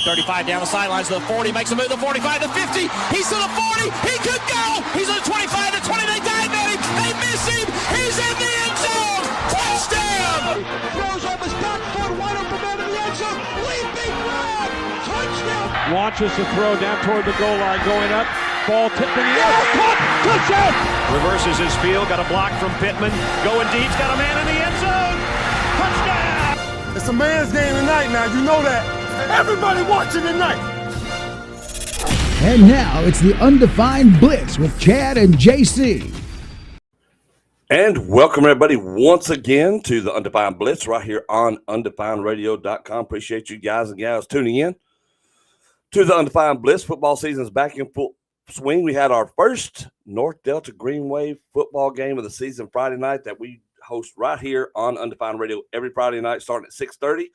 35 down the sidelines to the 40, makes a move to the 45, the 50, he's to the 40, he could go, he's at the 25, the 20, they dive at him, they miss him, he's in the end zone, touchdown! Throws off his back foot, wide open man in the end zone, leaping grab, touchdown! Launches the throw down toward the goal line, going up, ball tipped in the air, caught, touchdown! Reverses his field, got a block from Pittman, going deep, got a man in the end zone, touchdown! It's a man's game tonight now, you know that. Everybody watching tonight. And now it's the Undefined Blitz with Chad and JC. And welcome everybody once again to the Undefined Blitz right here on undefinedradio.com. Appreciate you guys and gals tuning in to the Undefined Blitz. Football season is back in full swing. We had our first North Delta Green Wave football game of the season Friday night that we host right here on Undefined Radio every Friday night starting at 6:30.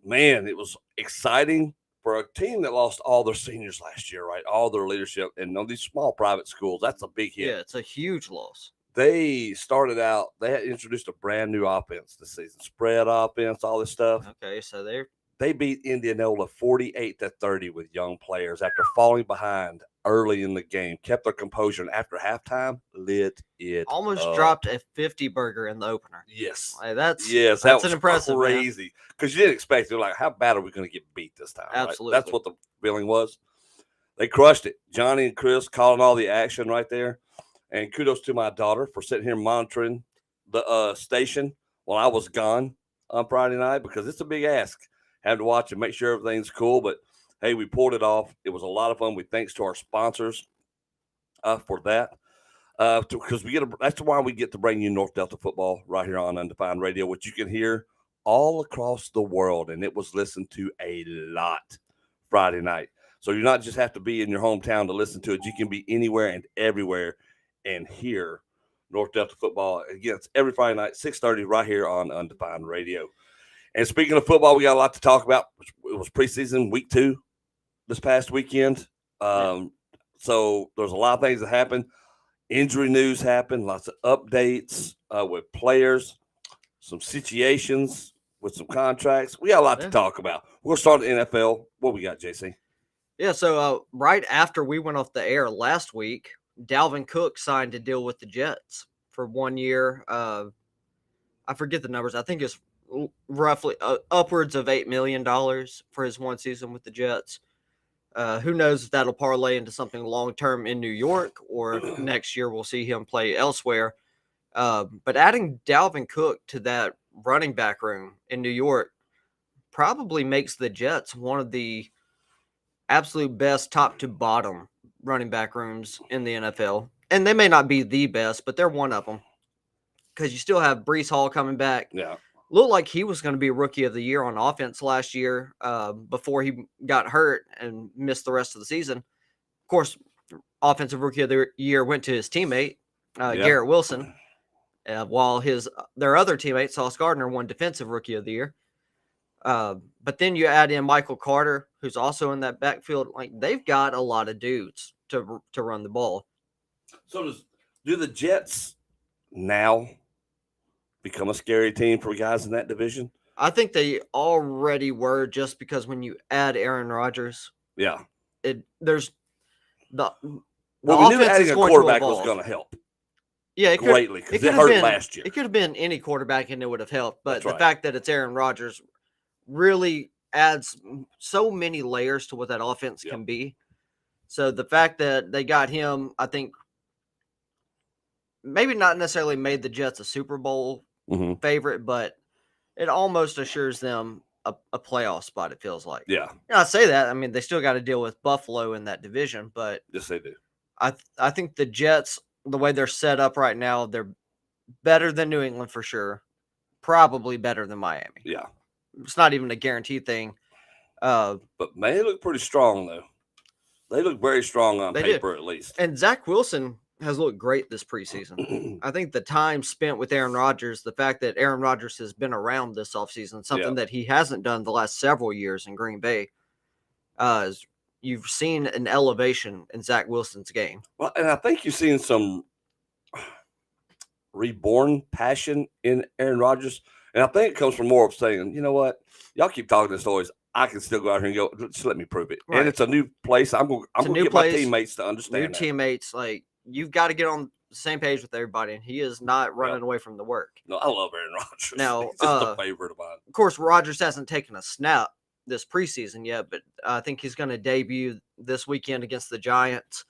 Man, it was exciting for a team that lost all their seniors last year, right? All their leadership, and these small private schools, that's a big hit. Yeah, it's a huge loss. They started out, they had introduced a brand new offense this season, spread offense, all this stuff. Okay, so They beat Indianola 48-30 with young players after falling behind early in the game, kept their composure, and after halftime, lit it almost up. Dropped a 50 burger in the opener. Yes. Like, that's an impressive, crazy. Because you didn't expect it. Like, how bad are we going to get beat this time? Absolutely. Right? That's what the feeling was. They crushed it. Johnny and Chris calling all the action right there. And kudos to my daughter for sitting here monitoring the station while I was gone on Friday night, because it's a big ask. Had to watch and make sure everything's cool. But, hey, we pulled it off. It was a lot of fun. Thanks to our sponsors for that. Because that's why we get to bring you North Delta football right here on Undefined Radio, which you can hear all across the world. And it was listened to a lot Friday night. So you not just have to be in your hometown to listen to it. You can be anywhere and everywhere and hear North Delta football. Again, it's every Friday night, 6:30 right here on Undefined Radio. And speaking of football, we got a lot to talk about. It was preseason week 2 this past weekend. So there's a lot of things that happened. Injury news happened, lots of updates with players, some situations with some contracts. We got a lot to talk about. We'll start at NFL. What we got, JC? Yeah, so right after we went off the air last week, Dalvin Cook signed a deal with the Jets for 1 year. I forget the numbers. I think it's roughly upwards of $8 million for his one season with the Jets. Who knows if that'll parlay into something long-term in New York, or if next year we'll see him play elsewhere. But adding Dalvin Cook to that running back room in New York probably makes the Jets one of the absolute best top to bottom running back rooms in the NFL. And they may not be the best, but they're one of them. Because you still have Breece Hall coming back. Yeah. Looked like he was going to be Rookie of the Year on offense last year before he got hurt and missed the rest of the season. Of course, Offensive Rookie of the Year went to his teammate, Garrett Wilson, while their other teammate, Sauce Gardner, won Defensive Rookie of the Year. But then you add in Michael Carter, who's also in that backfield. Like, they've got a lot of dudes to run the ball. So do the Jets now become a scary team for guys in that division? I think they already were, just because when you add Aaron Rodgers, yeah, there's the we knew adding a quarterback was going to help. Yeah, it greatly, because it hurt last year. It could have been any quarterback and it would have helped, but the fact that it's Aaron Rodgers really adds so many layers to what that offense can be. So the fact that they got him, I think, maybe not necessarily made the Jets a Super Bowl favorite, but it almost assures them a playoff spot, it feels like. Yeah. I say that. I mean, they still got to deal with Buffalo in that division, but yes, they do. I think the Jets, the way they're set up right now, they're better than New England for sure. Probably better than Miami. Yeah. It's not even a guaranteed thing. But man, they look pretty strong, though. They look very strong on paper, at least. And Zach Wilson has looked great this preseason. I think the time spent with Aaron Rodgers, the fact that Aaron Rodgers has been around this offseason, something that he hasn't done the last several years in Green Bay, you've seen an elevation in Zach Wilson's game. Well, and I think you've seen some reborn passion in Aaron Rodgers. And I think it comes from more of saying, you know what, y'all keep talking this noise. I can still go out here and go, just let me prove it. Right. And it's a new place. I'm going to get my teammates to understand New teammates, like, you've got to get on the same page with everybody, and he is not running away from the work. No, I love Aaron Rodgers. Now, he's just a favorite of mine. Of course, Rodgers hasn't taken a snap this preseason yet, but I think he's going to debut this weekend against the Giants.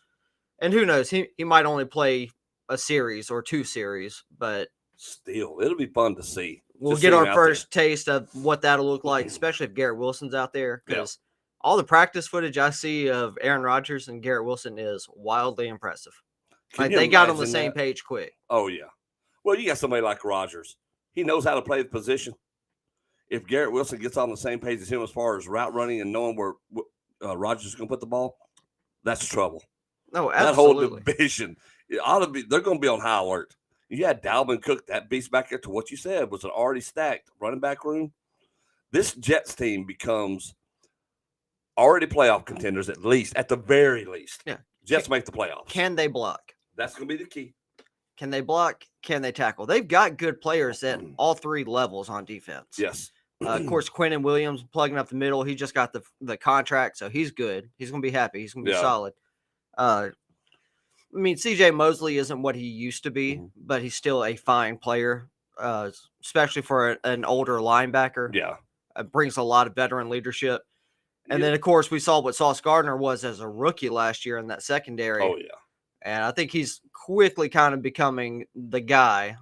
And who knows, he might only play a series or 2 series, but still, it'll be fun to see. We'll get our first taste of what that'll look like, especially if Garrett Wilson's out there, because all the practice footage I see of Aaron Rodgers and Garrett Wilson is wildly impressive. Like, they got on the same page quick. Oh, yeah. Well, you got somebody like Rodgers. He knows how to play the position. If Garrett Wilson gets on the same page as him as far as route running and knowing where Rodgers is going to put the ball, that's trouble. No, absolutely. That whole division, it ought to be. They're going to be on high alert. You had Dalvin Cook, that beast back there, to what you said, was an already stacked running back room. This Jets team becomes already playoff contenders, at the very least. Yeah. Jets make the playoffs. Can they block? That's going to be the key. Can they block? Can they tackle? They've got good players at all 3 levels on defense. Yes. Of course, Quinnen Williams plugging up the middle. He just got the contract, so he's good. He's going to be happy. He's going to be solid. I mean, C.J. Mosley isn't what he used to be, but he's still a fine player, especially for an older linebacker. Yeah. Brings a lot of veteran leadership. And then, of course, we saw what Sauce Gardner was as a rookie last year in that secondary. Oh, yeah. And I think he's quickly kind of becoming the guy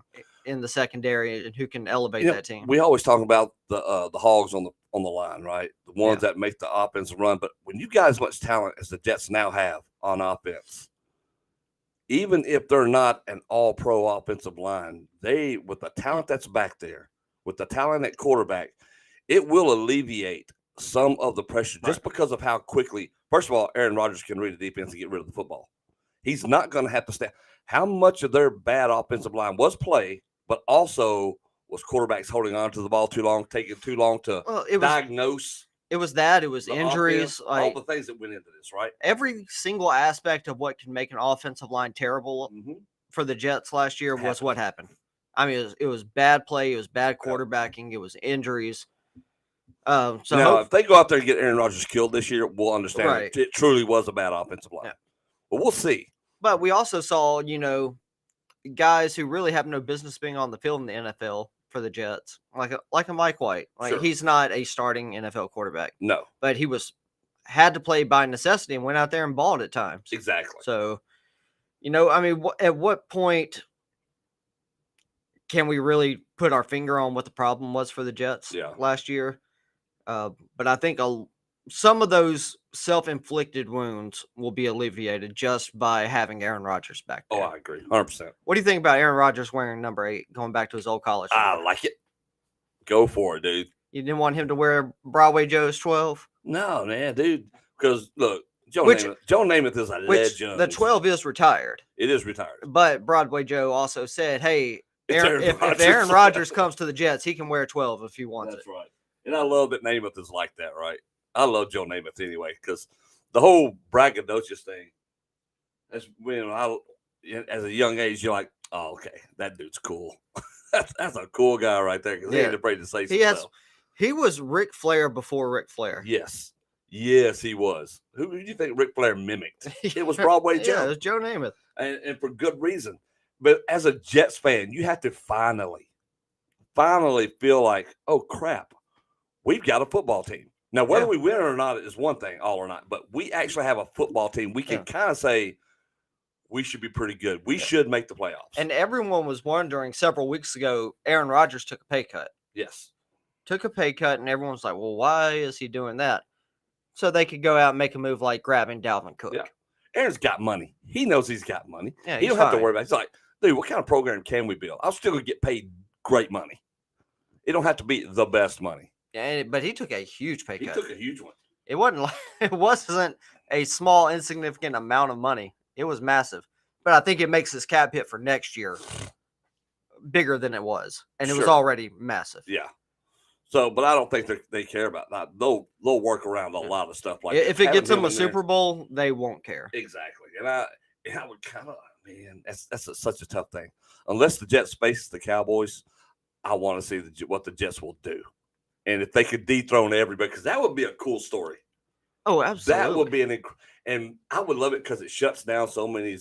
in the secondary and who can elevate that team. We always talk about the hogs on the line, right? The ones that make the offense run. But when you got as much talent as the Jets now have on offense, even if they're not an all-pro offensive line, with the talent that's back there, with the talent at quarterback, it will alleviate some of the pressure just because of how quickly. First of all, Aaron Rodgers can read the defense and get rid of the football. He's not going to have to stay. How much of their bad offensive line was play, but also was quarterbacks holding on to the ball too long, taking too long to diagnose? It was that. It was injuries. All the things that went into this, right? Every single aspect of what can make an offensive line terrible for the Jets last year was what happened. I mean, it was bad play. It was bad quarterbacking. It was injuries. So now, if they go out there and get Aaron Rodgers killed this year, we'll understand it truly was a bad offensive line. Yeah. But we'll see. But we also saw, guys who really have no business being on the field in the NFL for the Jets, like a Mike White. He's not a starting NFL quarterback. No. But he had to play by necessity and went out there and balled at times. Exactly. So, I mean, at what point can we really put our finger on what the problem was for the Jets last year? But I think some of those self-inflicted wounds will be alleviated just by having Aaron Rodgers back there. Oh, I agree. 100%. What do you think about Aaron Rodgers wearing number 8, going back to his old college? I like it. Go for it, dude. You didn't want him to wear Broadway Joe's 12? No, man, dude. Because, look, Joe Namath is a legend. The 12 is retired. It is retired. But Broadway Joe also said, hey, if Aaron Rodgers comes to the Jets, he can wear 12 if he wants it. That's right. And I love that Namath is like that, right? I love Joe Namath anyway, because the whole braggadocious thing, that's when as a young age, you're like, oh, okay, that dude's cool. that's a cool guy right there, because he ain't afraid to say something. He was Ric Flair before Ric Flair. Yes, he was. Who do you think Ric Flair mimicked? It was Broadway Joe. Yeah, it was Joe Namath. And for good reason. But as a Jets fan, you have to finally feel like, oh, crap, we've got a football team. Now, whether we win or not is one thing, all or not. But we actually have a football team. We can kind of say we should be pretty good. We should make the playoffs. And everyone was wondering several weeks ago, Aaron Rodgers took a pay cut. Yes. Took a pay cut, and everyone's like, well, why is he doing that? So they could go out and make a move like grabbing Dalvin Cook. Yeah. Aaron's got money. He knows he's got money. Yeah, he don't have to worry about it. He's like, dude, what kind of program can we build? I'll still going to get paid great money. It don't have to be the best money. Yeah, but he took a huge pay cut. He took a huge one. It wasn't a small, insignificant amount of money. It was massive. But I think it makes his cap hit for next year bigger than it was. And it was already massive. Yeah. So, but I don't think they care about that. They'll work around a lot of stuff like that. If it gets them a Super Bowl, they won't care. Exactly. And I would kind of, man, that's such a tough thing. Unless the Jets face the Cowboys, I want to see what the Jets will do. and if they could dethrone everybody, because that would be a cool story. Oh, absolutely. That would be and I would love it because it shuts down so many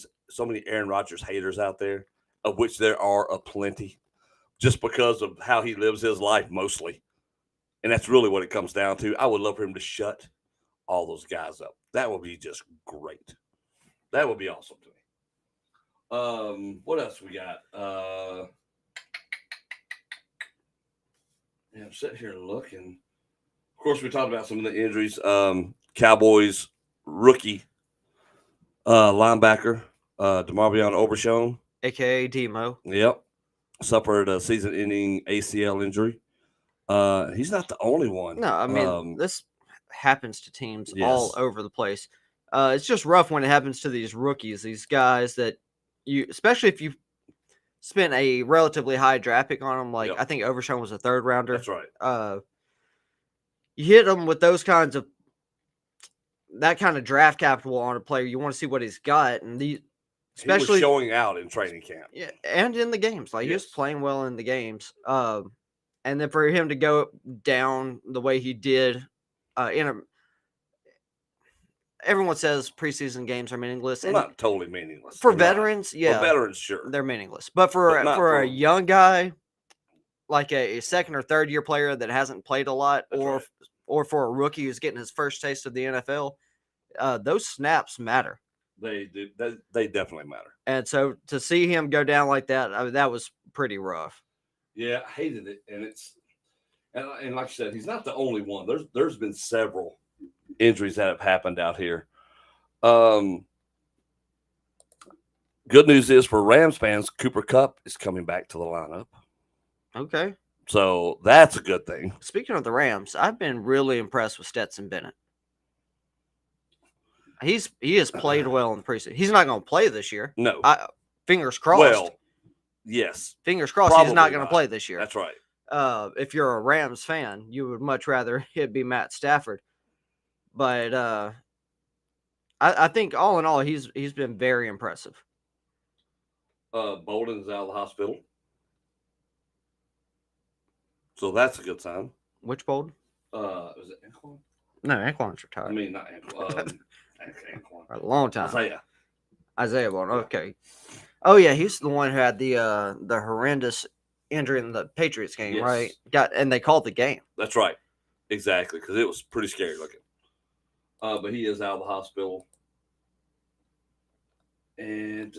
Aaron Rodgers haters out there, of which there are aplenty, just because of how he lives his life mostly. And that's really what it comes down to. I would love for him to shut all those guys up. That would be just great. That would be awesome to me. What else we got? I'm sitting here looking. Of course, we talked about some of the injuries. Cowboys rookie linebacker, DeMarvion Overshown, a.k.a. Demo. Yep. Suffered a season-ending ACL injury. He's not the only one. No, I mean, this happens to teams all Yes. over the place. It's just rough when it happens to these rookies, these guys that especially if you spent a relatively high draft pick on them, like Yep. I think Overshown was a third rounder. That's right. You hit them with that kind of draft capital on a player. You want to see what he's got, and especially he was showing out in training camp. Yeah, and in the games, like he was playing well in the games. And then for him to go down the way he did, everyone says preseason games are meaningless. They're not totally meaningless. For They're veterans, not. yeah. For veterans, sure. They're meaningless. But for a young guy, like a second or third year player that hasn't played a lot, or for a rookie who's getting his first taste of the NFL, those snaps matter. They do. They definitely matter. And so to see him go down like that, that was pretty rough. Yeah, I hated it, and like I said, he's not the only one. There's been several injuries that have happened out here. Good news is for Rams fans, Cooper Kupp is coming back to the lineup. Okay, so that's a good thing. Speaking of the Rams, I've been really impressed with Stetson Bennett. He has played well in the preseason. He's not going to play this year. No, fingers crossed. Well, yes, fingers crossed. He's not going to play this year. That's right. If you're a Rams fan, you would much rather it be Matt Stafford. But I think all in all, he's been very impressive. Bolden's out of the hospital, so that's a good sign. Which Bolden? Was it Anquan? No, Anquan's retired. I mean, not Anquan. Anquan. A long time. Isaiah Bolden. Okay. Oh yeah, he's the one who had the horrendous injury in the Patriots game, right? And they called the game. That's right. Exactly, because it was pretty scary looking. But he is out of the hospital. And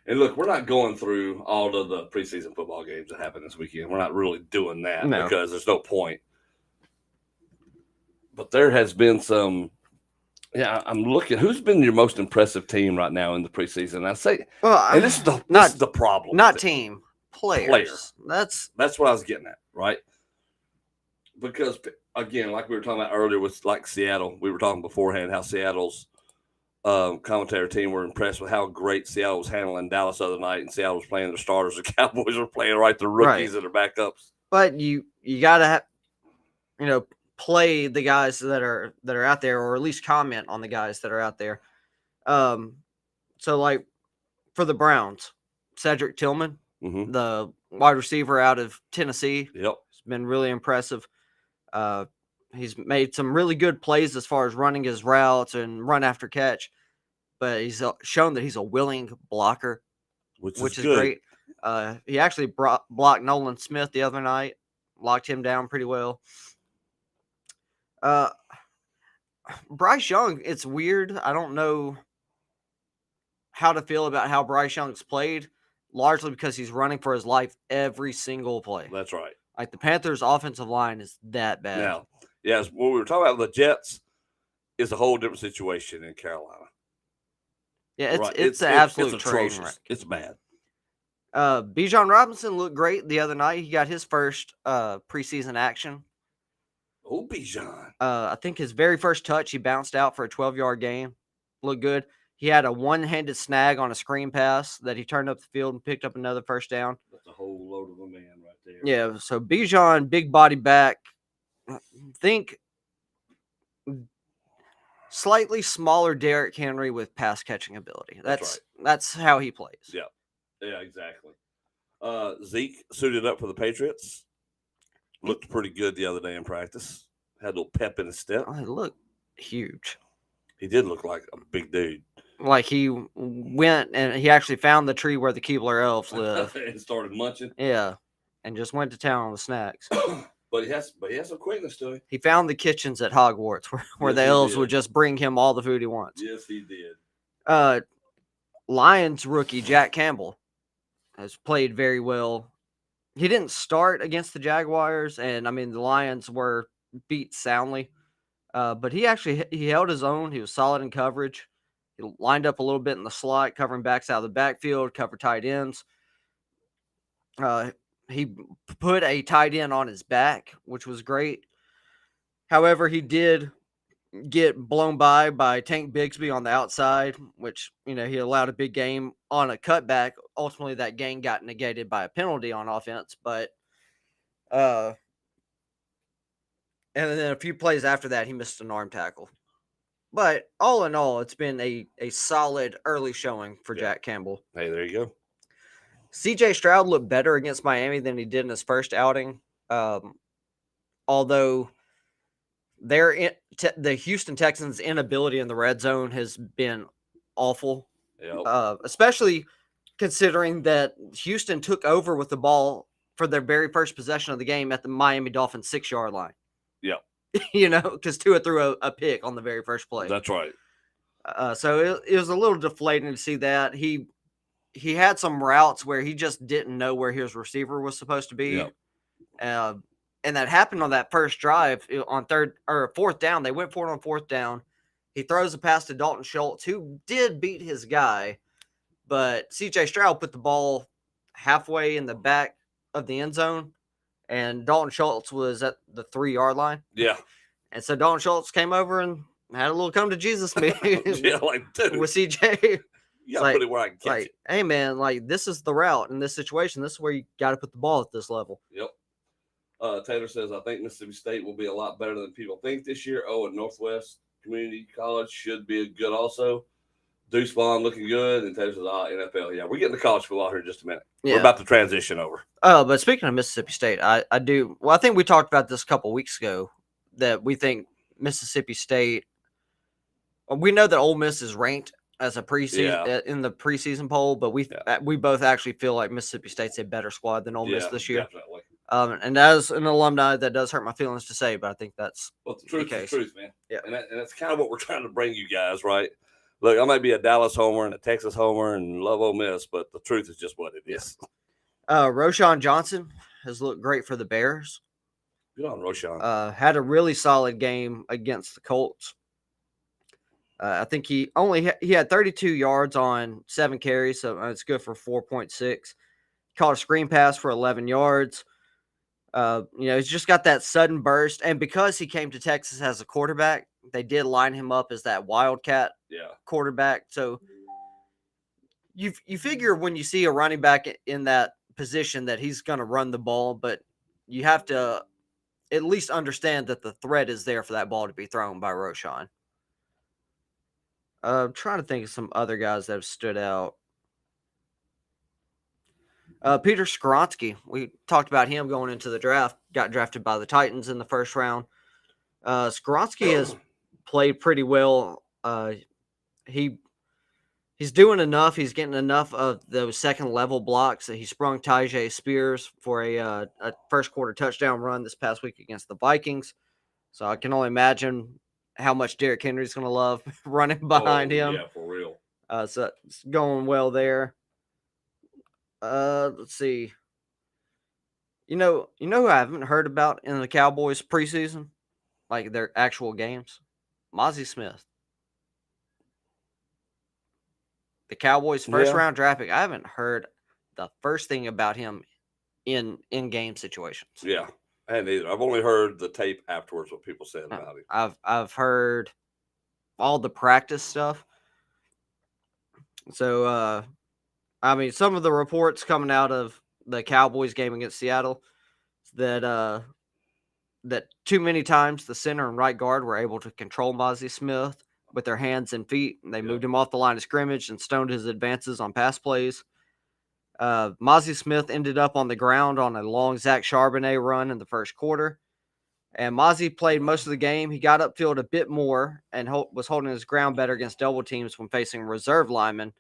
and look, we're not going through all of the preseason football games that happened this weekend. We're not really doing that because there's no point. But there has been some. Yeah, I'm looking. Who's been your most impressive team right now in the preseason? I say, and this is the problem. Not team, players. That's what I was getting at, right? Because again, like we were talking about earlier with like Seattle, we were talking beforehand how Seattle's commentator team were impressed with how great Seattle was handling Dallas the other night, and Seattle was playing their starters. The Cowboys were playing the rookies and their backups. But you gotta play the guys that are out there, or at least comment on the guys that are out there. So like for the Browns, Cedric Tillman, the wide receiver out of Tennessee, has been really impressive. He's made some really good plays as far as running his routes and run after catch, but he's shown that he's a willing blocker, which is great. He actually blocked Nolan Smith the other night, locked him down pretty well. Bryce Young, it's weird. I don't know how to feel about how Bryce Young's played, largely because he's running for his life every single play. That's right. Like the Panthers' offensive line is that bad. Now, yes, when we were talking about the Jets, is a whole different situation in Carolina. Yeah, it's an absolute train wreck. It's bad. Bijan Robinson looked great the other night. He got his first preseason action. Oh, Bijan. I think his very first touch, he bounced out for a 12-yard gain. Looked good. He had a one-handed snag on a screen pass that he turned up the field and picked up another first down. That's a whole load of a man right there. Yeah, so Bijan, big body back. Think slightly smaller Derrick Henry with pass catching ability. That's how he plays. Yeah, exactly. Zeke suited up for the Patriots. looked pretty good the other day in practice. Had a little pep in his step. Oh, he looked huge. He did look like a big dude. Like he went and he actually found the tree where the Keebler elves live. And started munching. Yeah, and just went to town on the snacks. But he has some quickness to him. He found the kitchens at Hogwarts where Yes, the he elves did. would just bring him all the food he wants. Yes, he did. Lions rookie Jack Campbell has played very well. He didn't start against the Jaguars, and I mean the Lions were beat soundly. But he held his own. He was solid in coverage. He lined up a little bit in the slot, covering backs out of the backfield, cover tight ends. He put a tight end on his back, which was great. However, he did get blown by Tank Bigsby on the outside, which, he allowed a big game on a cutback. Ultimately, that game got negated by a penalty on offense, but and then a few plays after that, he missed an arm tackle. But all in all, it's been a solid early showing for Jack Campbell. Hey, there you go. C.J. Stroud looked better against Miami than he did in his first outing, although the Houston Texans' inability in the red zone has been awful, especially considering that Houston took over with the ball for their very first possession of the game at the Miami Dolphins 6-yard line. Yeah. Because Tua threw a pick on the very first play. That's right. So it was a little deflating to see that. He had some routes where he just didn't know where his receiver was supposed to be. Yep. And that happened on that first drive on fourth down. They went for it on fourth down. He throws a pass to Dalton Schultz, who did beat his guy, but C.J. Stroud put the ball halfway in the back of the end zone, and Dalton Schultz was at the 3-yard line. Yeah. And so Dalton Schultz came over and had a little come to Jesus meeting dude, with C.J. You got to put it where I can catch it. Hey, man, this is the route in this situation. This is where you got to put the ball at this level. Yep. Taylor says, I think Mississippi State will be a lot better than people think this year. And Northwest Community College should be good also. Deuce Vaughn looking good. And Taylor says, NFL. Yeah, we're getting to college football here in just a minute. Yeah. We're about to transition over. But speaking of Mississippi State, I think we talked about this a couple weeks ago, that we think Mississippi State, we know that Ole Miss is ranked as a preseason in the preseason poll, but we both actually feel like Mississippi State's a better squad than Ole Miss this year. Definitely. And as an alumni, that does hurt my feelings to say, but I think that's the truth. The is the truth, man. Yeah, and that's kind of what we're trying to bring you guys, right? Look, I might be a Dallas homer and a Texas homer and love Ole Miss, but the truth is just what it is. Roschon Johnson has looked great for the Bears. Good on Roschon. Had a really solid game against the Colts. I think he had 32 yards on 7 carries, so it's good for 4.6. Caught a screen pass for 11 yards. He's just got that sudden burst, and because he came to Texas as a quarterback, they did line him up as that wildcat quarterback. So you figure when you see a running back in that position that he's going to run the ball, but you have to at least understand that the threat is there for that ball to be thrown by Roschon. I'm trying to think of some other guys that have stood out. Peter Skoronski, we talked about him going into the draft, got drafted by the Titans in the first round. Skoronski has played pretty well. He's doing enough. He's getting enough of those second-level blocks that he sprung Tyjae Spears for a first-quarter touchdown run this past week against the Vikings. So I can only imagine how much Derrick Henry's going to love running behind him. Yeah, for real. So it's going well there. Let's see. You know who I haven't heard about in the Cowboys preseason? Like their actual games? Mozzie Smith. The Cowboys first-round draft pick. I haven't heard the first thing about him in game situations. Yeah, I hadn't either. I've only heard the tape afterwards, what people said about him. I've heard all the practice stuff. So, some of the reports coming out of the Cowboys game against Seattle that too many times the center and right guard were able to control Mozzie Smith with their hands and feet. And they moved him off the line of scrimmage and stoned his advances on pass plays. Mozzie Smith ended up on the ground on a long Zach Charbonnet run in the first quarter. And Mozzie played most of the game. He got upfield a bit more and was holding his ground better against double teams when facing reserve linemen.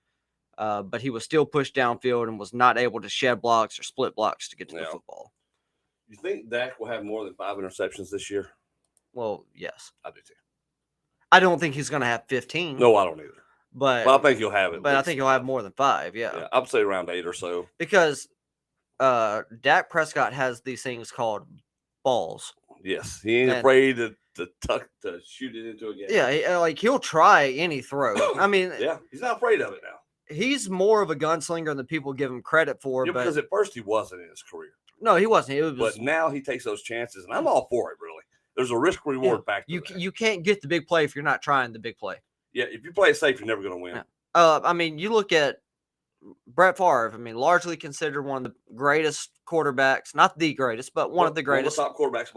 But he was still pushed downfield and was not able to shed blocks or split blocks to get to the football. You think Dak will have more than 5 interceptions this year? Well, yes. I do too. I don't think he's going to have 15. No, I don't either. But I think he'll have it. But I think he'll have more than 5, yeah. I'd say around 8 or so. Because Dak Prescott has these things called balls. Yes, he ain't afraid to shoot it into a game. Yeah, he'll try any throw. I mean, he's not afraid of it now. He's more of a gunslinger than people give him credit for. Because at first he wasn't in his career. No, he wasn't. But now he takes those chances, and I'm all for it, really. There's a risk-reward factor. You can't get the big play if you're not trying the big play. Yeah, if you play it safe, you're never going to win. I mean, you look at Brett Favre. I mean, largely considered one of the greatest quarterbacks, not the greatest, but one of the greatest. One of the top quarterbacks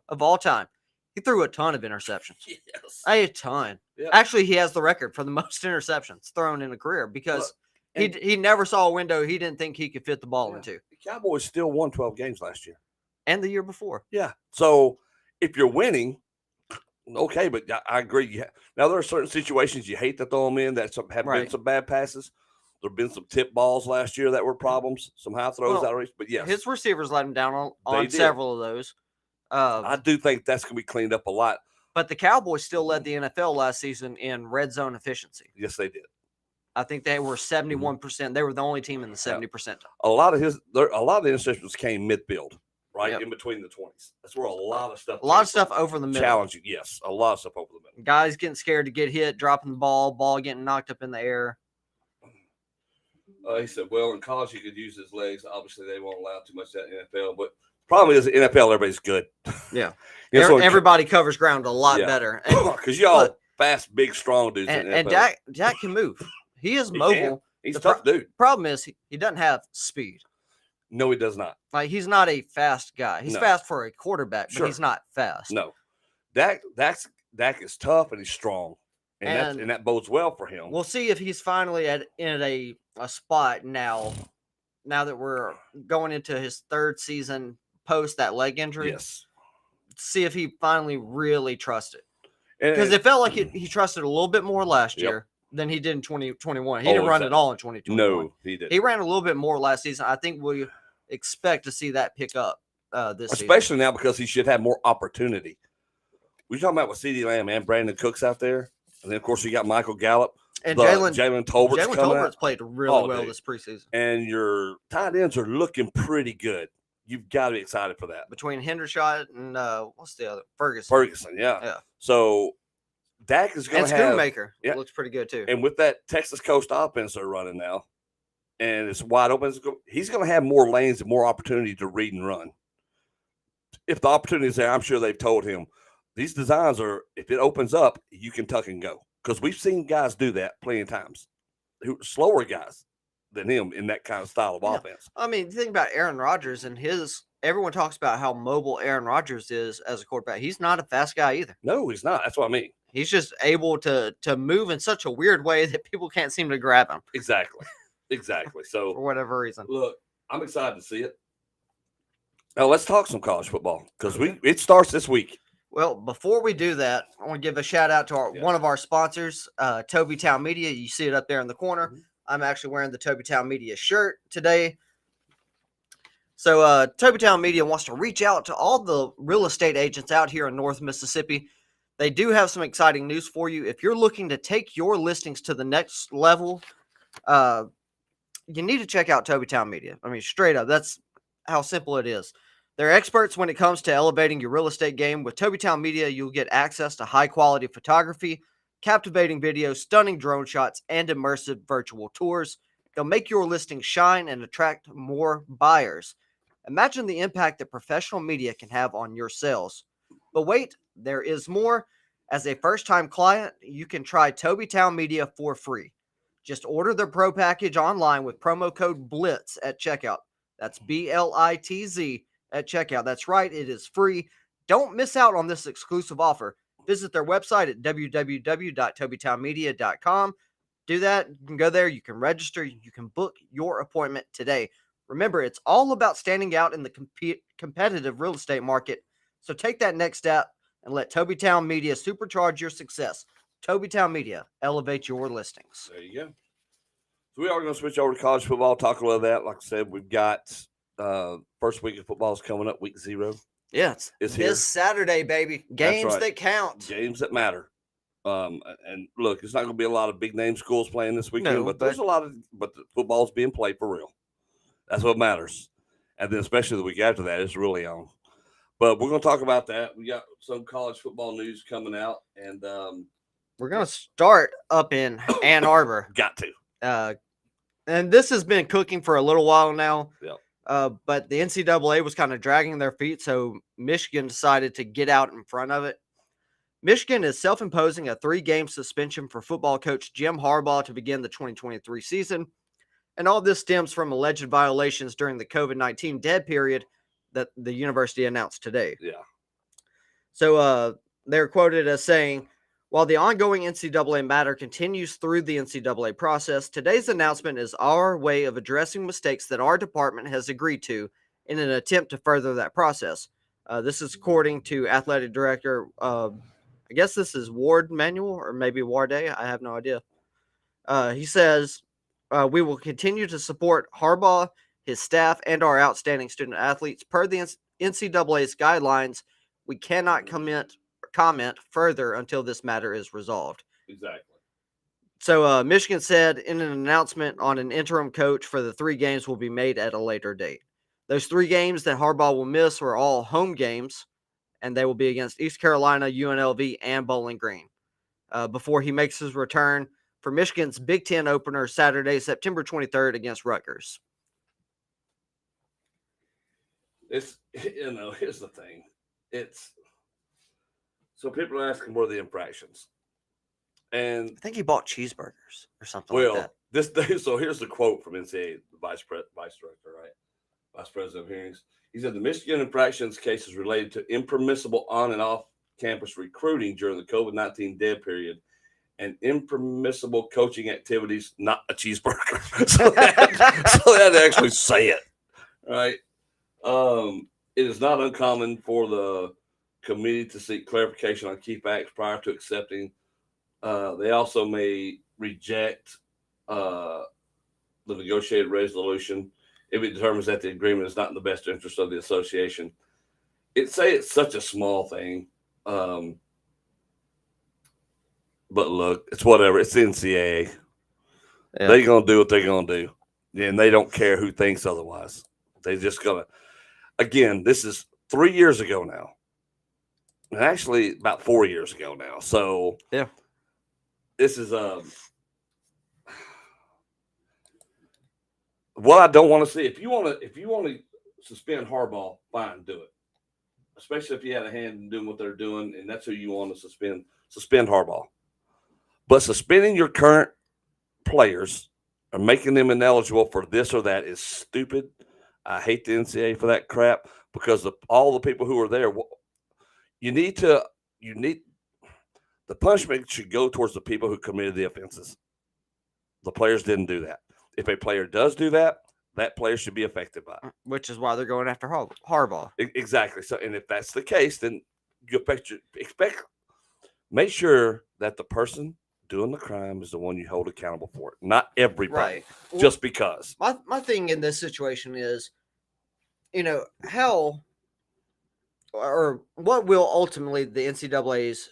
of all time. He threw a ton of interceptions. Yes. A ton. Yeah. Actually, he has the record for the most interceptions thrown in a career because he never saw a window he didn't think he could fit the ball into. The Cowboys still won 12 games last year. And the year before. Yeah. So if you're winning, okay, but I agree. Now, there are certain situations you hate to throw them in that have been some bad passes. There have been some tip balls last year that were problems, some high throws outright. But yes, his receivers let him down on several of those. I do think that's going to be cleaned up a lot. But the Cowboys still led the NFL last season in red zone efficiency. Yes, they did. I think they were 71%. They were the only team in the 70%. A lot of the interceptions came midfield, right in between the 20s. That's where a lot of stuff. A lot of stuff over the middle. Challenging, yes, a lot of stuff over the middle. Guys getting scared to get hit, dropping the ball getting knocked up in the air. He said, well, in college, he could use his legs. Obviously, they won't allow too much of that in NFL. But the problem is, in NFL, everybody's good. Yeah. Everybody covers ground a lot better. Because y'all fast, big, strong dudes in NFL. And Dak can move. He is mobile. He's a tough dude. Problem is, he doesn't have speed. No, he does not. Like, he's not a fast guy. He's fast for a quarterback, but he's not fast. No. Dak is tough and he's strong. And that bodes well for him. We'll see if he's finally in a spot now that we're going into his third season post that leg injury. Yes. See if he finally really trusts it. Because it felt like he trusted a little bit more last year than he did in 2021. He didn't run it all in 2021. No, he didn't. He ran a little bit more last season. I think we expect to see that pick up this season. Especially now because he should have more opportunity. We're talking about with CeeDee Lamb and Brandon Cooks out there. And then, of course, you got Michael Gallup. And Jalen Tolbert's played really well this preseason. And your tight ends are looking pretty good. You've got to be excited for that. Between Hendershot and what's the other? Ferguson, yeah. So Dak is going to have. And Schoonmaker looks pretty good too. And with that Texas Coast offense they're running now, and it's wide open, he's going to have more lanes and more opportunity to read and run. If the opportunity is there, I'm sure they've told him these designs are, if it opens up, you can tuck and go. Because we've seen guys do that plenty of times. Slower guys than him in that kind of style of offense. I mean, think about Aaron Rodgers and everyone talks about how mobile Aaron Rodgers is as a quarterback. He's not a fast guy either. No, he's not. That's what I mean. He's just able to move in such a weird way that people can't seem to grab him. Exactly. So for whatever reason. Look, I'm excited to see it. Now let's talk some college football because it starts this week. Well, before we do that, I want to give a shout out to one of our sponsors, Toby Town Media. You see it up there in the corner. Mm-hmm. I'm actually wearing the Toby Town Media shirt today. So Toby Town Media wants to reach out to all the real estate agents out here in North Mississippi. They do have some exciting news for you. If you're looking to take your listings to the next level, you need to check out Toby Town Media. I mean, straight up, that's how simple it is. They're experts when it comes to elevating your real estate game. With Toby Town Media, you'll get access to high-quality photography, captivating videos, stunning drone shots, and immersive virtual tours. They'll make your listing shine and attract more buyers. Imagine the impact that professional media can have on your sales. But wait, there is more. As a first-time client, you can try Toby Town Media for free. Just order the Pro Package online with promo code BLITZ at checkout. That's BLITZ at checkout. That's right, it is free. Don't miss out on this exclusive offer. Visit their website at www.tobytownmedia.com. do that, you can go there, you can register, you can book your appointment today. Remember, it's all about standing out in the competitive real estate market. So take that next step and let Tobytown Media supercharge your success. Tobytown Media, elevate your listings. There you go. So we are going to switch over to college football, talk a little of that. Like I said, we've got first week of football is coming up, week 0. Yeah, it's here. This Saturday, baby. Games right. that count. Games that matter. And look, it's not going to be a lot of big name schools playing this weekend, but there's a lot of, but the football's being played for real. That's what matters. And then especially the week after that, it's really on. But we're going to talk about that. We got some college football news coming out, and we're going to start up in Ann Arbor. Got to. And this has been cooking for a little while now. Yep. But the NCAA was kind of dragging their feet, so Michigan decided to get out in front of it. Michigan is self-imposing a 3-game suspension for football coach Jim Harbaugh to begin the 2023 season. And all this stems from alleged violations during the COVID-19 dead period that the university announced today. Yeah. So they're quoted as saying, while the ongoing NCAA matter continues through the NCAA process, today's announcement is our way of addressing mistakes that our department has agreed to in an attempt to further that process. This is according to athletic director, I guess this is Ward Manuel or maybe Warday. I have no idea. He says, we will continue to support Harbaugh, his staff, and our outstanding student athletes. Per the NCAA's guidelines, we cannot comment further until this matter is resolved. Exactly. So Michigan said in an announcement on an interim coach for the 3 games will be made at a later date. Those 3 games that Harbaugh will miss were all home games, and they will be against East Carolina, UNLV, and Bowling Green before he makes his return for Michigan's Big Ten opener Saturday, September 23rd against Rutgers. It's, here's the thing. So people are asking what are the infractions. And I think he bought cheeseburgers or something like that. So here's the quote from NCAA, the vice director, right? Vice president of hearings. He said the Michigan infractions case is related to impermissible on and off campus recruiting during the COVID-19 dead period and impermissible coaching activities, not a cheeseburger. so they had to actually say it, right? It is not uncommon for the committee to seek clarification on key facts prior to accepting. They also may reject the negotiated resolution if it determines that the agreement is not in the best interest of the association. It's such a small thing. But look, it's whatever. It's the NCAA. Yeah. They're going to do what they're going to do. And they don't care who thinks otherwise. They're just going to. Again, this is 3 years ago now. And actually, about 4 years ago now. So, yeah. This is what I don't want to see. If you want to suspend Harbaugh, fine, do it. Especially if you had a hand in doing what they're doing, and that's who you want to suspend Harbaugh. But suspending your current players or making them ineligible for this or that is stupid. I hate the NCAA for that crap because all the people who are there. You need the punishment should go towards the people who committed the offenses. The players didn't do that. If a player does do that, that player should be affected by it. Which is why they're going after Harbaugh. Exactly. So, and if that's the case, then you make sure that the person doing the crime is the one you hold accountable for it, not everybody. Right. Just because. My thing in this situation is, how or what will ultimately the NCAA's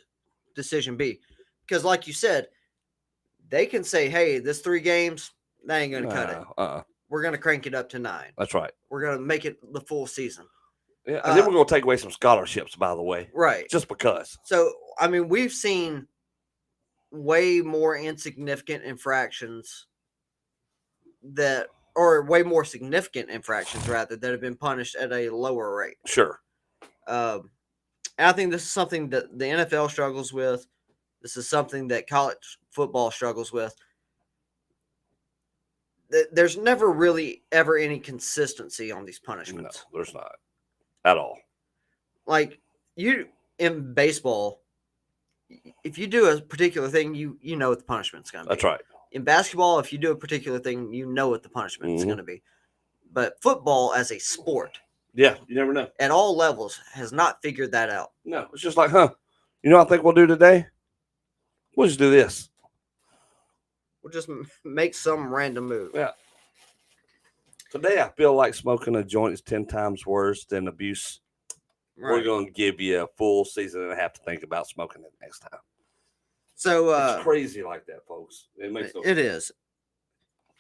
decision be? Because, like you said, they can say, "Hey, this 3 games, that ain't going to cut it. We're going to crank it up to 9. That's right. We're going to make it the full season." Yeah, and then we're going to take away some scholarships, by the way. Right. Just because. So, I mean, we've seen way more insignificant infractions or way more significant infractions, rather, that have been punished at a lower rate. Sure. I think this is something that the NFL struggles with. This is something that college football struggles with. There's never really ever any consistency on these punishments. No, there's not at all. Like in baseball, if you do a particular thing, you know what the punishment's going to be. That's right. In basketball, if you do a particular thing, you know what the punishment is going to be. But football as a sport, Yeah, you never know. at all levels, has not figured that out. No, it's just like, you know what I think we'll do today? We'll just do this. We'll just make some random move. Yeah. Today, I feel like smoking a joint is 10 times worse than abuse. Right. We're going to give you a full season and a half to think about smoking it next time. So it's crazy like that, folks. It makes no sense. It is.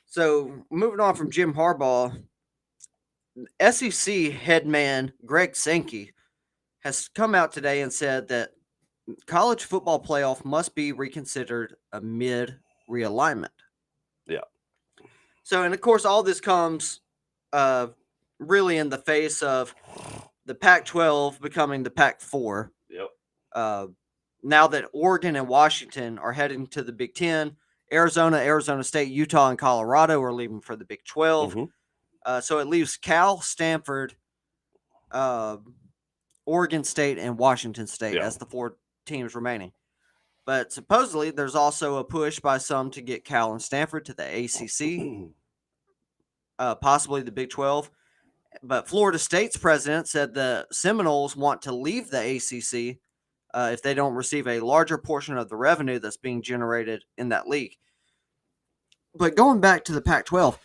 So moving on from Jim Harbaugh, SEC head man Greg Sankey has come out today and said that college football playoff must be reconsidered amid realignment. Yeah. So, and of course, all this comes really in the face of the Pac-12 becoming the Pac-4. Yep. Now that Oregon and Washington are heading to the Big Ten, Arizona State, Utah, and Colorado are leaving for the Big 12. Mm-hmm. So it leaves Cal, Stanford, Oregon State, and Washington State as the 4 teams remaining. But supposedly there's also a push by some to get Cal and Stanford to the ACC, possibly the Big 12. But Florida State's president said the Seminoles want to leave the ACC if they don't receive a larger portion of the revenue that's being generated in that league. But going back to the Pac-12,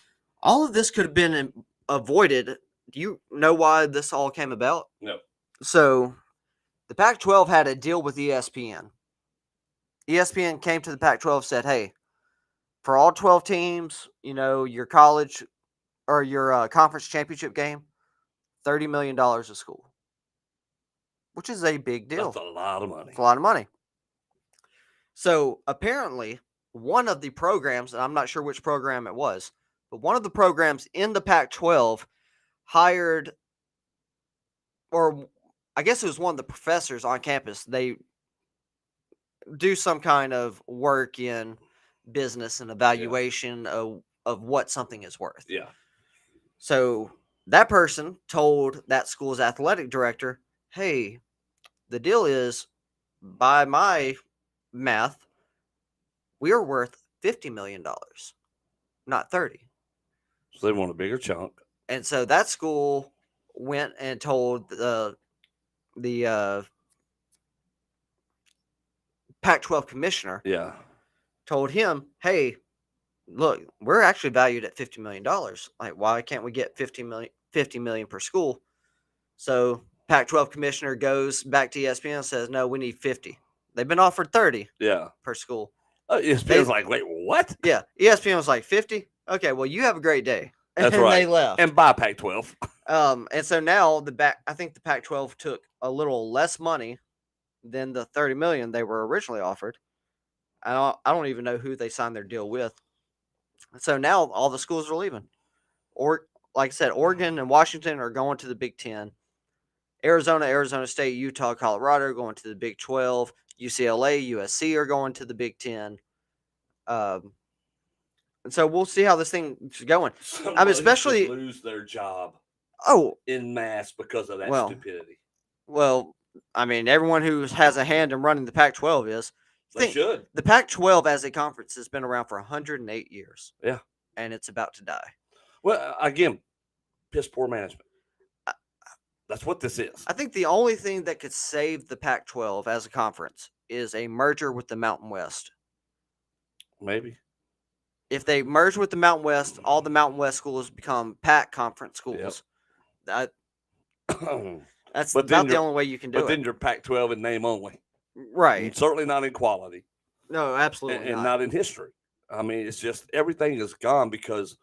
all of this could have been avoided. Do you know why this all came about? No. So the Pac-12 had a deal with ESPN. ESPN came to the Pac-12, said, hey, for all 12 teams, your college or your conference championship game, $30 million a school, which is a big deal. That's a lot of money. It's a lot of money. So apparently, one of the programs, and I'm not sure which program it was, but one of the programs in the Pac-12 hired, or I guess it was one of the professors on campus. They do some kind of work in business and evaluation of what something is worth. Yeah. So that person told that school's athletic director, hey, the deal is, by my math, we are worth $50 million, not 30. So they want a bigger chunk. And so that school went and told the Pac-12 commissioner, told him, hey, look, we're actually valued at $50 million. Like, why can't we get $50 million per school? So Pac-12 commissioner goes back to ESPN and says, no, we need 50. They've been offered 30 per school. ESPN's like, wait, what? Yeah. ESPN was like, 50? Okay, well, you have a great day. That's and right. They left. And buy Pac-12. And so now I think the Pac-12 took a little less money than the $30 million they were originally offered. I don't even know who they signed their deal with. So now all the schools are leaving. Or, like I said, Oregon and Washington are going to the Big Ten. Arizona State, Utah, Colorado are going to the Big 12. UCLA, USC are going to the Big 10. And so we'll see how this thing is going. Especially lose their job. Oh, in mass because of that stupidity. Well, I mean, everyone who has a hand in running the Pac-12 is. They should. The Pac-12 as a conference has been around for 108 years. Yeah. And it's about to die. Well, again, piss poor management. That's what this is. I think the only thing that could save the Pac-12 as a conference is a merger with the Mountain West. Maybe. If they merge with the Mountain West, all the Mountain West schools become Pac conference schools. Yep. That's about the only way you can do it. But then you're Pac-12 in name only. Right. And certainly not in quality. No, absolutely and not in history. I mean, it's just everything is gone because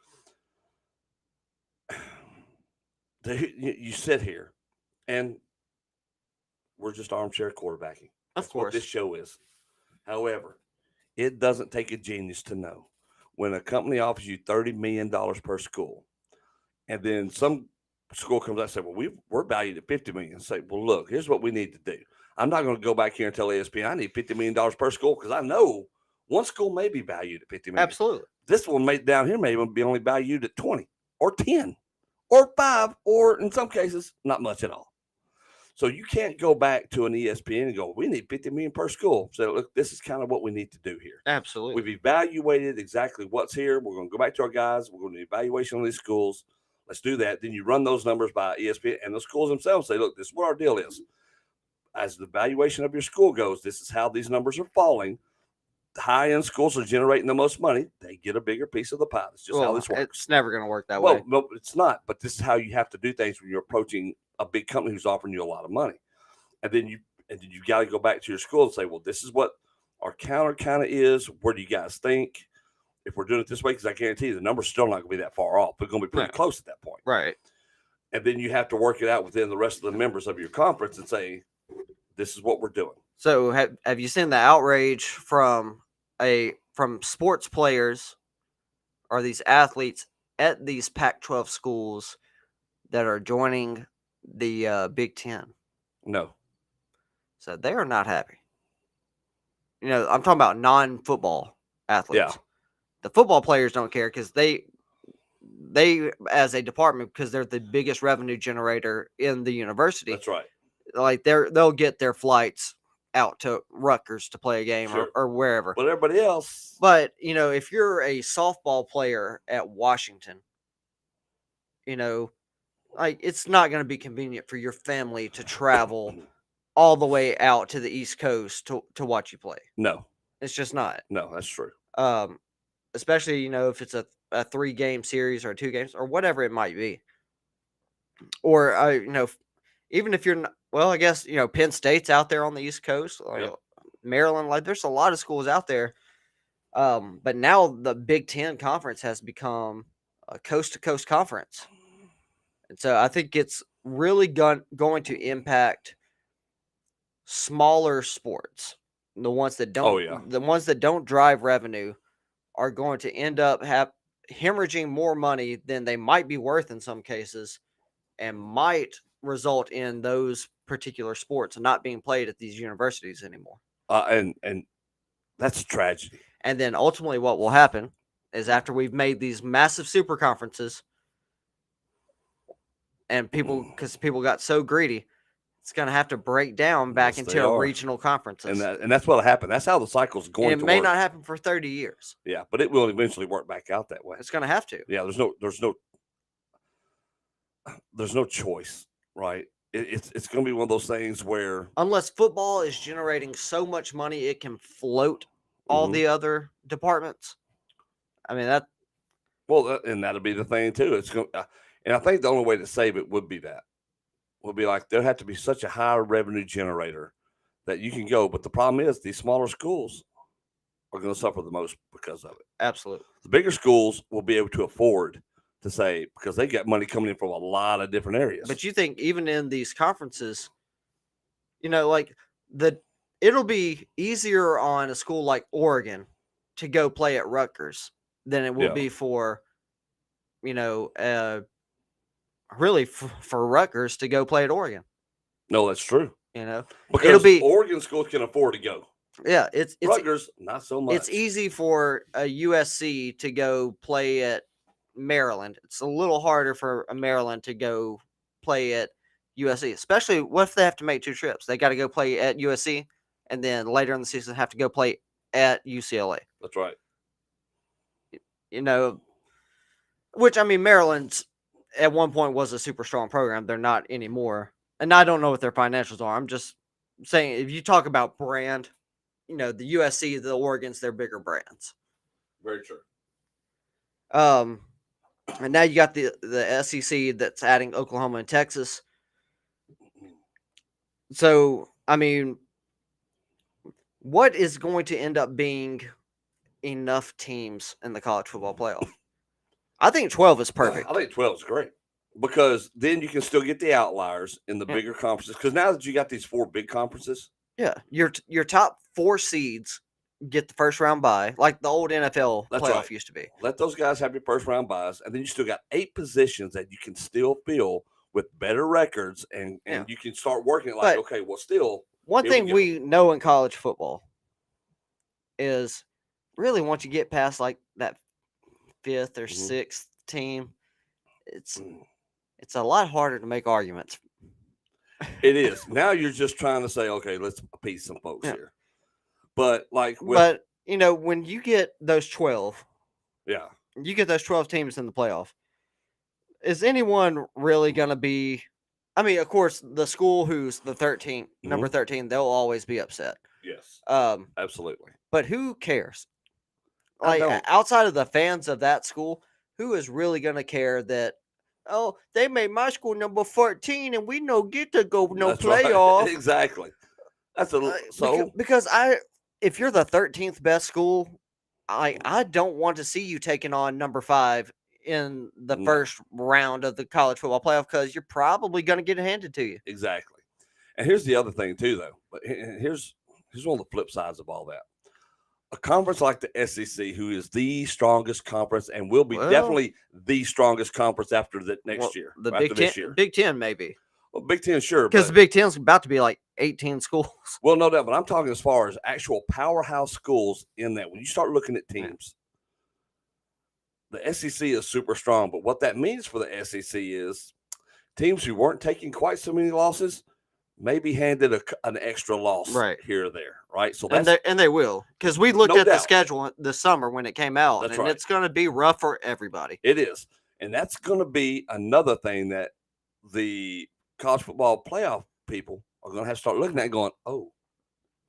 you sit here and we're just armchair quarterbacking. That's what this show is. However, it doesn't take a genius to know when a company offers you $30 million per school and then some school comes out and says, well, we're valued at $50 million. Say, well, look, here's what we need to do. I'm not going to go back here and tell ESPN I need $50 million per school because I know one school may be valued at $50 million. Absolutely. This one down here may even be only valued at 20 or 10 or 5 or in some cases, not much at all. So you can't go back to an ESPN and go, we need $50 million per school. So look, this is kind of what we need to do here. Absolutely. We've evaluated exactly what's here. We're going to go back to our guys. We're going to do evaluation on these schools. Let's do that. Then you run those numbers by ESPN, and the schools themselves say, look, this is what our deal is. As the evaluation of your school goes, this is how these numbers are falling. The high-end schools are generating the most money. They get a bigger piece of the pie. That's just how this works. It's never going to work that way. No, it's not. But this is how you have to do things when you're approaching a big company who's offering you a lot of money. And then you got to go back to your school and say, well, this is what our counter kind of is. Where do you guys think if we're doing it this way? Because I guarantee you the number's still not going to be that far off. They're going to be pretty close at that point. Right. And then you have to work it out within the rest of the members of your conference and say, this is what we're doing. So have you seen the outrage from sports players or these athletes at these Pac-12 schools that are joining the Big Ten? No. So they are not happy. I'm talking about non-football athletes. Yeah. The football players don't care because they as a department, because they're the biggest revenue generator in the university. That's right. Like they'll get their flights out to Rutgers to play a game or wherever. But everybody else. But, if you're a softball player at Washington, like it's not going to be convenient for your family to travel all the way out to the East Coast to watch you play. No. It's just not. No, that's true. Especially, if it's a 3-game series or 2 games or whatever it might be. Or, even if you're not, well, I guess, Penn State's out there on the East Coast, Maryland, like there's a lot of schools out there. But now the Big Ten conference has become a coast-to-coast conference. And so I think it's really going to impact smaller sports. The ones that don't, the ones that don't drive revenue are going to end up hemorrhaging more money than they might be worth in some cases, and might result in those particular sports not being played at these universities anymore. And that's a tragedy. And then ultimately what will happen is after we've made these massive super conferences and because people got so greedy, it's going to have to break down back into regional conferences. And that's what'll happen. That's how the cycle's going to work. It may not happen for 30 years. Yeah, but it will eventually work back out that way. It's going to have to. Yeah, there's no choice, right? It's going to be one of those things where unless football is generating so much money it can float all the other departments. I mean that. Well, and that'll be the thing too. It's going, and I think the only way to save it would be like there'll have to be such a high revenue generator that you can go. But the problem is these smaller schools are going to suffer the most because of it. Absolutely. The bigger schools will be able to afford to say, because they get money coming in from a lot of different areas. But you think even in these conferences, like it'll be easier on a school like Oregon to go play at Rutgers than it will be for, really for Rutgers to go play at Oregon. No, that's true. Because it'll be Oregon schools can afford to go. Yeah, it's Rutgers, not so much. It's easy for a USC to go play at Maryland. It's a little harder for a Maryland to go play at USC, especially what if they have to make 2 trips? They got to go play at USC and then later in the season have to go play at UCLA. That's right. Which, I mean, Maryland's at one point was a super strong program. They're not anymore. And I don't know what their financials are. I'm just saying, if you talk about brand, the USC, the Oregons, they're bigger brands. Very true. And now you got the SEC that's adding Oklahoma and Texas. So, I mean, what is going to end up being enough teams in the college football playoff? I think 12 is perfect. I think 12 is great because then you can still get the outliers in the bigger conferences. Because now that you got these 4 big conferences, your top 4 seeds get the first round bye, like the old NFL playoff used to be. Let those guys have your first round buys, and then you still got 8 positions that you can still fill with better records, and you can start working it like, okay, well, still. One thing we know in college football is really once you get past like that 5th or 6th team, it's a lot harder to make arguments. It is. Now you're just trying to say, okay, let's appease some folks here. But when you get those 12, yeah, you get those 12 teams in the playoff. Is anyone really going to be? I mean, of course, the school who's the 13th, number 13, they'll always be upset. Yes. Absolutely. Absolutely. But who cares? I don't. Outside of the fans of that school, who is really going to care that? Oh, they made my school number 14, and we no get to go That's right. playoff. Exactly. That's because if you're the 13th best school, I don't want to see you taking on number 5 in the first round of the college football playoff because you're probably going to get it handed to you. Exactly. And here's the other thing too, though. But here's one of the flip sides of all that. A conference like the SEC, who is the strongest conference and will be definitely the strongest conference after the next year. The after Big Ten, maybe. Well, Big Ten, sure. Because the Big Ten's about to be like 18 schools. Well, no doubt. But I'm talking as far as actual powerhouse schools in that. When you start looking at teams, the SEC is super strong. But what that means for the SEC is teams who weren't taking quite so many losses maybe handed an extra loss here or there, right? So and they will, because we looked at the schedule this summer when it came out, and it's going to be rough for everybody. It is, and that's going to be another thing that the college football playoff people are going to have to start looking at, going,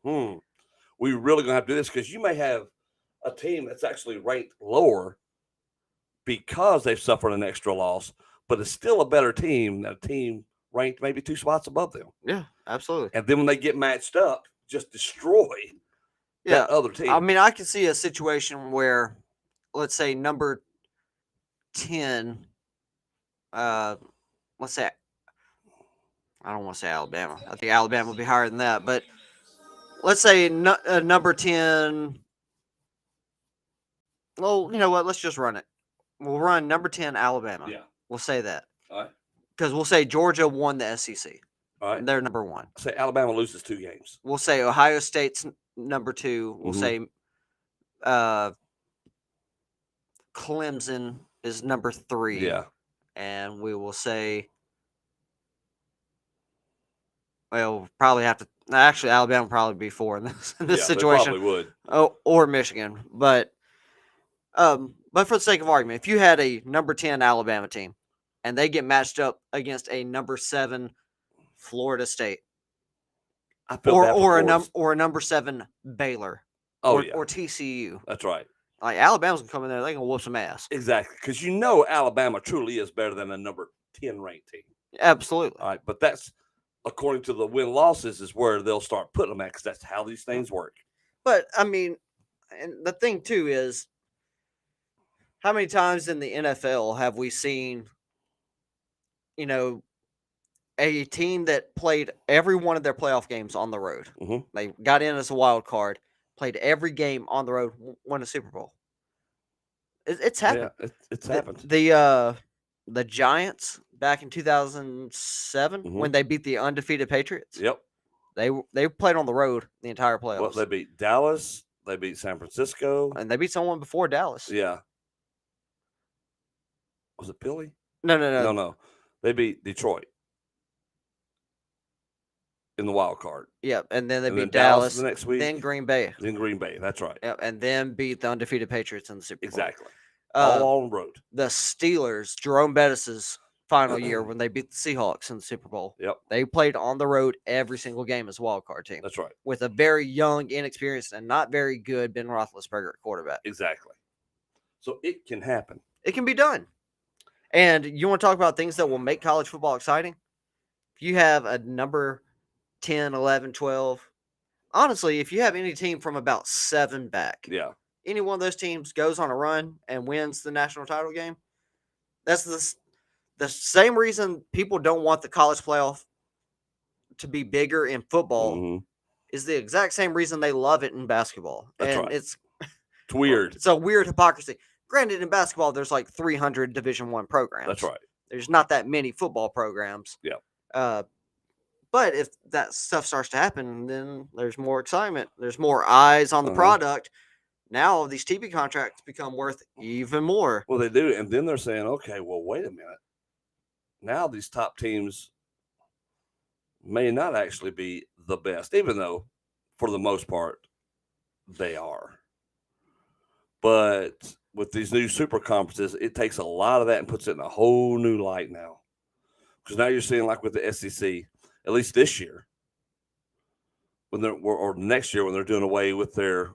we really going to have to do this, because you may have a team that's actually ranked lower because they've suffered an extra loss, but it's still a better team than a team ranked maybe 2 spots above them. Yeah, absolutely. And then when they get matched up, just destroy that other team. I mean, I can see a situation where, let's say, number 10, let's say, I don't want to say Alabama. I think Alabama will be higher than that. But let's say number 10. Well, you know what? Let's just run it. We'll run number 10 Alabama. Yeah. We'll say that. All right. Because we'll say Georgia won the SEC. All right. They're number 1. Say Alabama loses 2 games. We'll say Ohio State's number 2. We'll say Clemson is number 3. Yeah. And we will say, well, we'll probably have to. Actually, Alabama will probably be 4 in this situation. They probably would. Oh, or Michigan. But for the sake of argument, if you had a number 10 Alabama team and they get matched up against a number 7 Florida State, or a number 7 Baylor, or TCU. That's right. Like Alabama's gonna come in there, they're gonna whoop some ass. Exactly, because Alabama truly is better than a number 10 ranked team. Absolutely. All right, but that's according to the win losses is where they'll start putting them at, because that's how these things work. But I mean, and the thing too is, how many times in the NFL have we seen, a team that played every one of their playoff games on the road? Mm-hmm. They got in as a wild card, played every game on the road, won a Super Bowl. It's happened. Yeah, it's happened. The Giants back in 2007 when they beat the undefeated Patriots. Yep. They played on the road the entire playoffs. Well, they beat Dallas. They beat San Francisco. And they beat someone before Dallas. Yeah. Was it Philly? No. They beat Detroit in the wild card. Yep, and then they beat Dallas the next week. Then Green Bay. That's right. Yep, and then beat the undefeated Patriots in the Super Bowl. Exactly. All on the road. The Steelers, Jerome Bettis' final year when they beat the Seahawks in the Super Bowl. Yep. They played on the road every single game as a wild card team. That's right. With a very young, inexperienced, and not very good Ben Roethlisberger at quarterback. Exactly. So it can happen. It can be done. And you want to talk about things that will make college football exciting? If you have a number 10, 11, 12, honestly, if you have any team from about 7 back, any one of those teams goes on a run and wins the national title game, that's the same reason people don't want the college playoff to be bigger in football is the exact same reason they love it in basketball. That's and right. It's weird. It's a weird hypocrisy. Granted, in basketball, there's like 300 Division I programs. That's right. There's not that many football programs. Yeah. But if that stuff starts to happen, then there's more excitement. There's more eyes on the product. Now these TV contracts become worth even more. Well, they do. And then they're saying, okay, well, wait a minute. Now these top teams may not actually be the best, even though for the most part they are. But with these new super conferences, it takes a lot of that and puts it in a whole new light now. Because now you're seeing, like with the SEC, at least this year, when they're or next year when they're doing away with their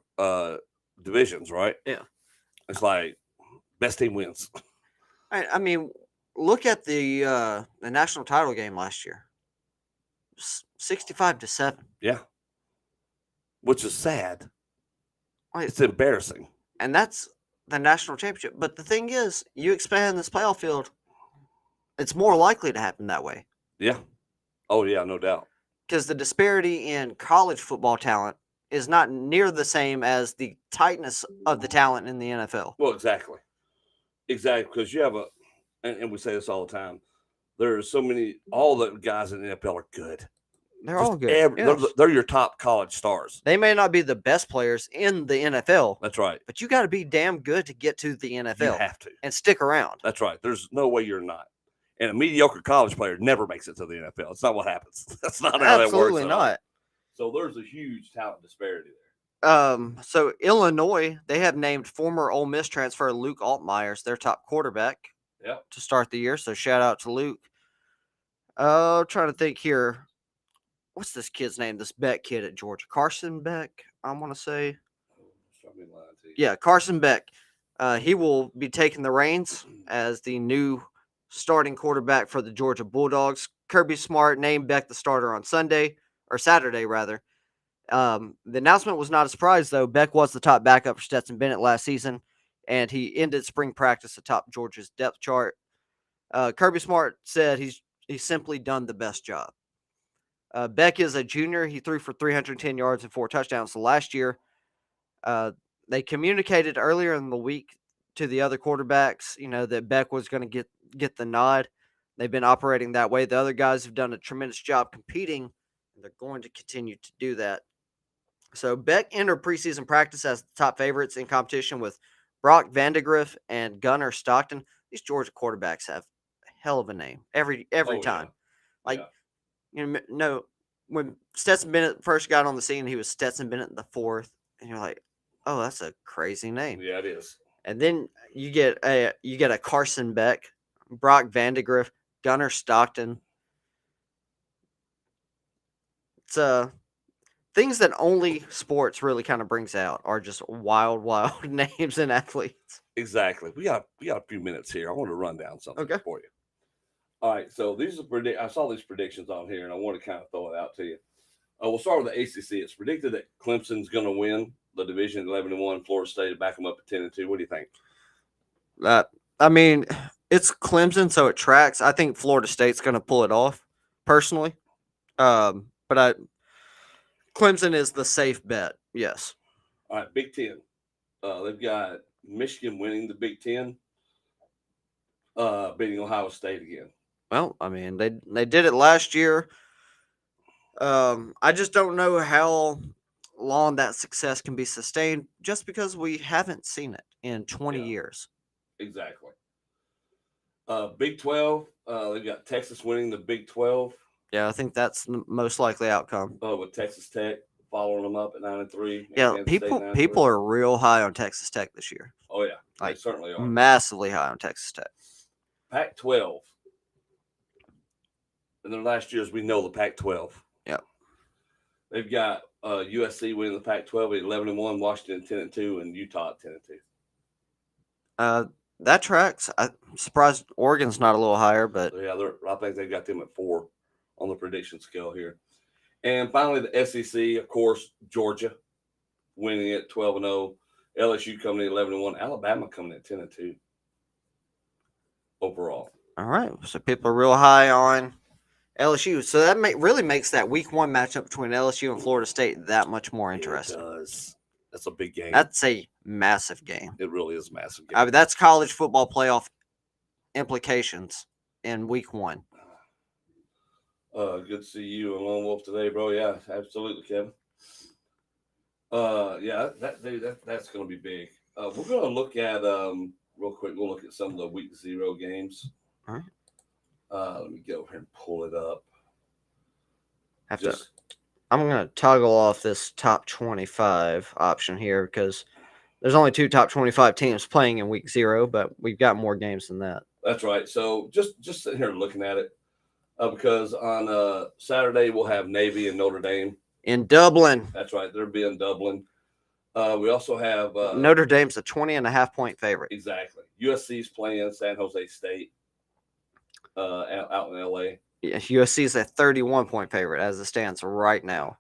divisions, right? Yeah. It's like best team wins. I mean, look at the national title game last year. 65-7. Yeah. Which is sad. Like, It's embarrassing. and that's the national championship. But the thing is, you expand this playoff field, it's more likely to happen that way. Yeah. Oh, yeah, no doubt. Because the disparity in college football talent is not near the same as the tightness of the talent in the NFL. Well, exactly. Exactly. Because you have and we say this all the time, there are so many, all the guys in the NFL are good. They're all good. They're your top college stars. They may not be the best players in the NFL. That's right. But you got to be damn good to get to the NFL. You have to. And stick around. That's right. There's no way you're not. And a mediocre college player never makes it to the NFL. It's not what happens. That's not how that works. Absolutely not. So there's a huge talent disparity there. So Illinois, they have named former Ole Miss transfer Luke Altmaier as their top quarterback to start the year. So shout out to Luke. Trying to think here. What's this kid's name? This Beck kid at Georgia. Carson Beck, I want to say. Yeah, Carson Beck. He will be taking the reins as the new starting quarterback for the Georgia Bulldogs. Kirby Smart named Beck the starter on Saturday. The announcement was not a surprise, though. Beck was the top backup for Stetson Bennett last season, and he ended spring practice atop Georgia's depth chart. Kirby Smart said he's simply done the best job. Beck is a junior. He threw for 310 yards and 4 touchdowns. So last year, they communicated earlier in the week to the other quarterbacks, that Beck was going to get the nod. They've been operating that way. The other guys have done a tremendous job competing, and they're going to continue to do that. So Beck entered preseason practice as the top favorites in competition with Brock Vandegrift and Gunnar Stockton. These Georgia quarterbacks have a hell of a name every time. When Stetson Bennett first got on the scene, he was Stetson Bennett the fourth, and you're like, oh, that's a crazy name. Yeah, it is. And then you get a Carson Beck, Brock Vandegrift, Gunnar Stockton. It's things that only sports really kind of brings out are just wild names and athletes. Exactly. We got a few minutes here. I want to run down something for you. All right, so these are I saw these predictions on here, and I want to kind of throw it out to you. We'll start with the ACC. It's predicted that Clemson's going to win the division 11-1. Florida State to back them up at 10-2. What do you think? I mean, it's Clemson, so it tracks. I think Florida State's going to pull it off, personally. But Clemson is the safe bet. Yes. All right, Big Ten. They've got Michigan winning the Big Ten, beating Ohio State again. Well, I mean, they did it last year. I just don't know how long that success can be sustained just because we haven't seen it in 20 years. Exactly. Big 12, they've got Texas winning the Big 12. Yeah, I think that's the most likely outcome. With Texas Tech following them up at 9-3. Yeah, people are real high on Texas Tech this year. Oh, yeah. They certainly are. Massively high on Texas Tech. Pac-12. And then last year, as we know, the Pac-12. Yep. They've got USC winning the Pac-12 at 11-1, Washington 10-2, and Utah at 10-2. That tracks. I'm surprised Oregon's not a little higher, but yeah, I think they got them at 4 on the prediction scale here. And finally, the SEC, of course, Georgia winning at 12-0, LSU coming in 11-1, Alabama coming at 10-2 overall. All right, so people are real high on LSU. So that really makes that week 1 matchup between LSU and Florida State that much more interesting. It does. That's a big game. That's a massive game. It really is a massive game. I mean, that's college football playoff implications in week 1. Good to see you and Lone Wolf today, bro. Yeah, absolutely, Kevin. That's going to be big. We're going to look at real quick. We'll look at some of the week 0 games. All right. Let me go over here and pull it up. I'm going to toggle off this top 25 option here because there's only 2 top 25 teams playing in week 0, but we've got more games than that. That's right. So just sitting here looking at it, because on Saturday we'll have Navy and Notre Dame in Dublin. That's right. They'll be in Dublin. We also have Notre Dame's a 20.5-point favorite. Exactly. USC's playing San Jose State out in LA. Yeah, USC is a 31-point favorite as it stands right now.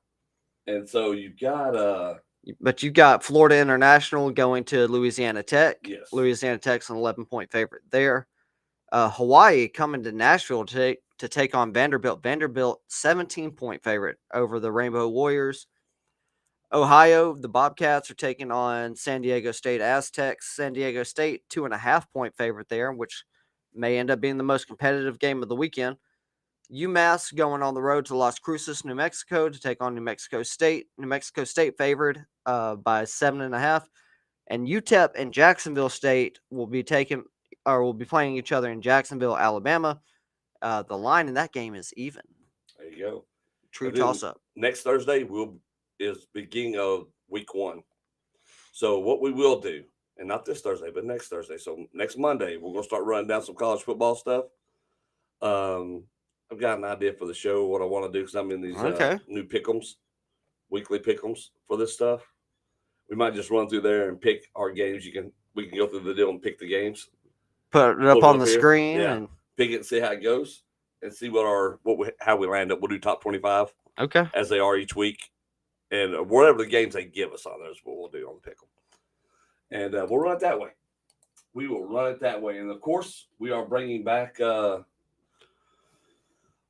And so you've got but you've got Florida International going to Louisiana Tech. Yes. Louisiana Tech's an 11-point favorite there. Hawaii coming to Nashville to take on Vanderbilt. Vanderbilt 17-point favorite over the Rainbow Warriors. Ohio, the Bobcats are taking on San Diego State Aztecs. San Diego State 2.5-point favorite there, which may end up being the most competitive game of the weekend. UMass going on the road to Las Cruces, New Mexico to take on New Mexico State. New Mexico State favored by 7.5. And UTEP and Jacksonville State will be playing each other in Jacksonville, Alabama. The line in that game is even. There you go. True toss-up. Next Thursday is beginning of week 1. So what we will do, and not this Thursday, but next Thursday. So next Monday, we're going to start running down some college football stuff. I've got an idea for the show, what I want to do, because I'm in these new pick'ems, weekly pick'ems for this stuff. We might just run through there and pick our games. We can go through the deal and pick the games. Put it up on the screen and pick it and see how it goes, and see how we land up. We'll do top 25. Okay. As they are each week, and whatever the games they give us on those, what we'll do on the pick'em, and we'll run it that way. We will run it that way, and of course, we are bringing back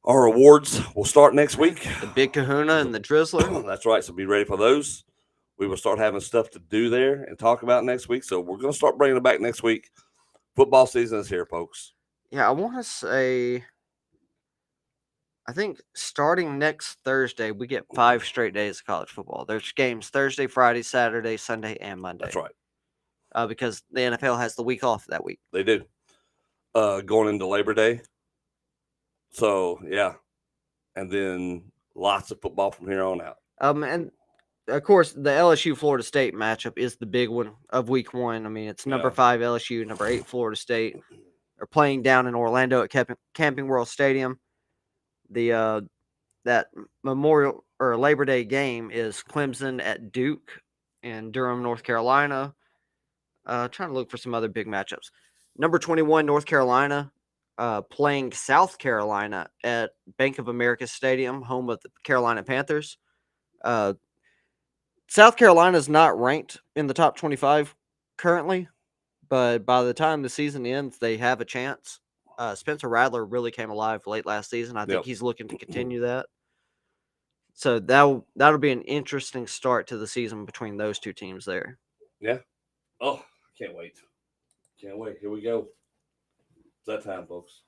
our awards. Will start next week. The Big Kahuna and the Drizzler. That's right. So be ready for those. We will start having stuff to do there and talk about next week. So we're going to start bringing it back next week. Football season is here, folks. Yeah, I want to say, I think starting next Thursday, we get 5 straight days of college football. There's games Thursday, Friday, Saturday, Sunday, and Monday. That's right. Because the NFL has the week off that week. They do. Going into Labor Day. So, yeah. And then lots of football from here on out. And, of course, the LSU-Florida State matchup is the big one of week 1. I mean, it's number 5 LSU, number 8 Florida State. They're playing down in Orlando at Camping World Stadium. That Memorial or Labor Day game is Clemson at Duke in Durham, North Carolina. Trying to look for some other big matchups. Number 21, North Carolina, playing South Carolina at Bank of America Stadium, home of the Carolina Panthers. South Carolina is not ranked in the top 25 currently, but by the time the season ends, they have a chance. Spencer Rattler really came alive late last season. I think he's looking to continue that. So that'll be an interesting start to the season between those two teams there. Yeah. Oh, can't wait. Can't wait. Here we go. It's that time, folks.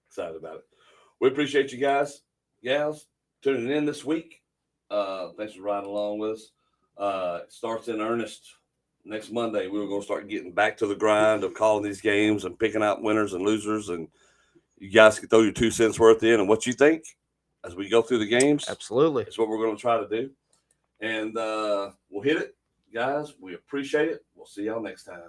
Excited about it. We appreciate you guys, gals, tuning in this week. Thanks for riding along with us. It starts in earnest next Monday. We're going to start getting back to the grind of calling these games and picking out winners and losers. And you guys can throw your 2 cents worth in and what you think as we go through the games. Absolutely. That's what we're going to try to do. And we'll hit it. Guys, we appreciate it. We'll see y'all next time.